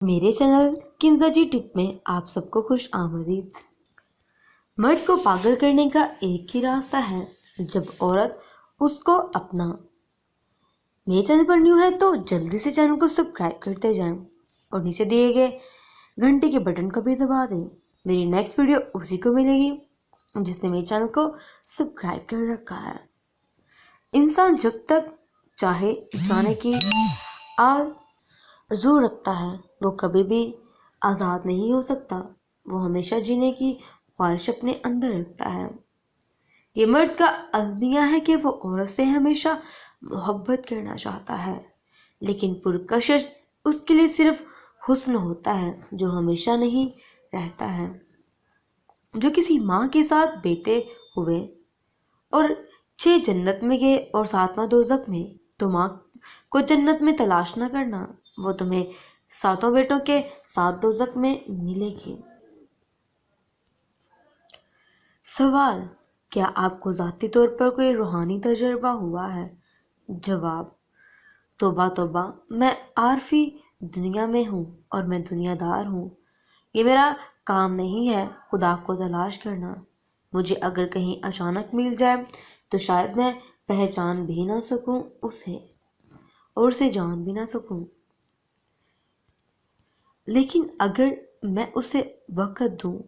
میرے چینل کنزا جی ٹپ میں آپ سب کو خوش آمدید۔ مرد کو پاگل کرنے کا ایک ہی راستہ ہے جب عورت اس کو اپنا۔ میرے چینل پر نیو ہے تو جلدی سے چینل کو سبسکرائب کرتے جائیں اور نیچے دیے گئے گھنٹی کے بٹن کو بھی دبا دیں۔ میری نیکسٹ ویڈیو اسی کو ملے گی جس نے میرے چینل کو سبسکرائب کر رکھا ہے۔ انسان جب تک چاہے جانے کی آرزو رکھتا ہے وہ کبھی بھی آزاد نہیں ہو سکتا۔ وہ ہمیشہ جینے کی خواہش اپنے اندر رکھتا ہے۔ یہ مرد کا المیہ ہے کہ وہ عورت سے ہمیشہ محبت کرنا چاہتا ہے، لیکن پرکشش اس کے لیے صرف حسن ہوتا ہے جو ہمیشہ نہیں رہتا ہے۔ جو کسی ماں کے ساتھ بیٹے ہوئے اور 6 جنت میں گئے اور 7واں دوزخ میں، تو ماں کو جنت میں تلاش نہ کرنا، وہ تمہیں 7 بیٹوں کے 7 دوزخ میں ملے گی۔ سوال: کیا آپ کو ذاتی طور پر کوئی روحانی تجربہ ہوا ہے؟ جواب: توبہ توبہ، میں عارفی دنیا میں ہوں اور میں دنیا دار ہوں۔ یہ میرا کام نہیں ہے خدا کو تلاش کرنا۔ مجھے اگر کہیں اچانک مل جائے تو شاید میں پہچان بھی نہ سکوں اسے اور اسے جان بھی نہ سکوں، لیکن اگر میں اسے وقت دوں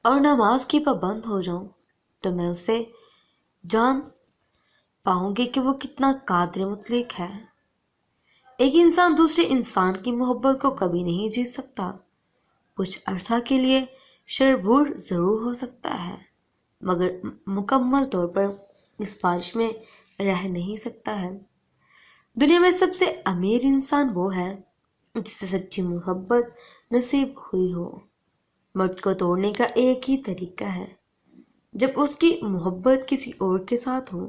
اور نماز کی پابند ہو جاؤں تو میں اسے جان پاؤں گی کہ وہ کتنا قادر مطلق ہے۔ ایک انسان دوسرے انسان کی محبت کو کبھی نہیں جیت سکتا۔ کچھ عرصہ کے لیے شربور ضرور ہو سکتا ہے، مگر مکمل طور پر اس بارش میں رہ نہیں سکتا ہے۔ دنیا میں سب سے امیر انسان وہ ہے جسے سچی محبت نصیب ہوئی ہو۔ مرد کو توڑنے کا ایک ہی طریقہ ہے، جب اس کی محبت کسی اور کے ساتھ ہو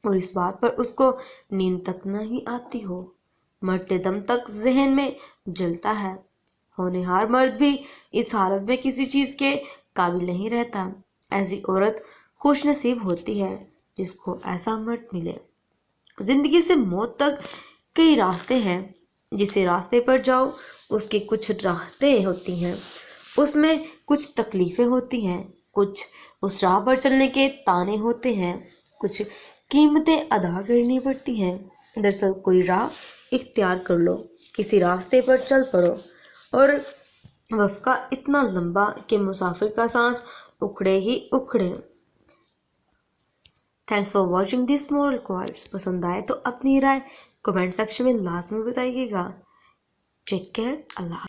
اور اس بات پر اس کو نیند تک نہیں آتی ہو۔ مرتے دم تک ذہن میں جلتا ہے۔ ہونہار مرد بھی اس حالت میں کسی چیز کے قابل نہیں رہتا۔ ایسی عورت خوش نصیب ہوتی ہے جس کو ایسا مرد ملے۔ زندگی سے موت تک کئی راستے ہیں۔ جسے راستے پر جاؤ اس کی کچھ راحتیں ہوتی ہیں، اس میں کچھ تکلیفیں ہوتی ہیں، کچھ اس راہ پر چلنے کے تانے ہوتے ہیں، کچھ قیمتیں ادا کرنی پڑتی ہیں۔ دراصل کوئی راہ اختیار کر لو، کسی راستے پر چل پڑو اور وفقہ اتنا لمبا کہ مسافر کا سانس اکھڑے ہی اکھڑے۔ Thanks for watching this moral quotes. پسند آئے تو اپنی رائے کمنٹ سیکشن میں لازمی بتائیے گا۔ Take care. اللہ